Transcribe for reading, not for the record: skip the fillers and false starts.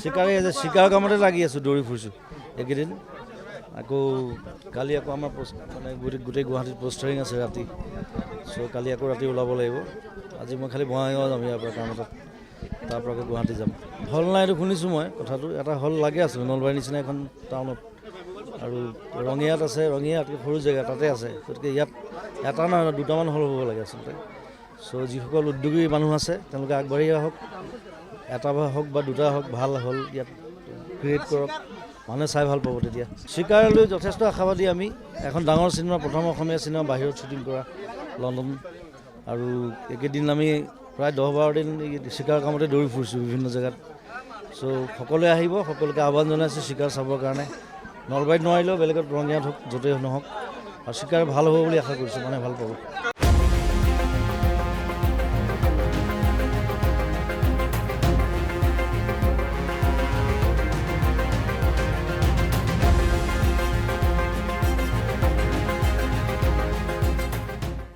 শিকাৰ কামতে লাগি আছোঁ, দৌৰি ফুৰিছোঁ এইকেইদিন। আকৌ কালি আকৌ আমাৰ মানে গোটেই গুৱাহাটীত পষ্টাৰিং আছে ৰাতি। চ' কালি আকৌ ৰাতি ওলাব লাগিব। আজি মই খালি বঙাইগাঁও যাম ইয়াৰ পৰা কামত, তাৰপৰা আকৌ গুৱাহাটী যাম। হল নাইতো শুনিছোঁ মই কথাটো, এটা হল লাগে আছিলোঁ নলবাৰীৰ নিচিনা এখন টাউনত, আৰু ৰঙিয়াত আছে, ৰঙিয়াতকৈ সৰু জেগা তাতে আছে। গতিকে ইয়াত এটা নহয় দুটামান হল হ'ব লাগে আচলতে। চ' যিসকল উদ্যোগী মানুহ আছে তেওঁলোকে আগবাঢ়ি আহক, এটা হওক বা দুটা হওক, ভাল হল ইয়াত ক্ৰিয়েট কৰক, মানুহে চাই ভাল পাব তেতিয়া। চিকাৰলৈ যথেষ্ট আশাবাদী আমি। এখন ডাঙৰ চিনেমা, প্ৰথম অসমীয়া চিনেমা বাহিৰত শ্বুটিং কৰা লণ্ডন, আৰু এইকেইদিন আমি প্ৰায় 10-12 দিন চিকাৰ কামতে দৌৰি ফুৰিছোঁ বিভিন্ন জেগাত। চ' সকলোৱে আহিব, সকলোকে আহ্বান জনাইছোঁ চিকাৰ চাবৰ কাৰণে। নলবাৰীত নোৱাৰিলেও বেলেগত ৰঙিয়াত হওক, য'তেই নহওক, আৰু চিকাৰ ভাল হ'ব বুলি আশা কৰিছোঁ, মানে ভাল পাব।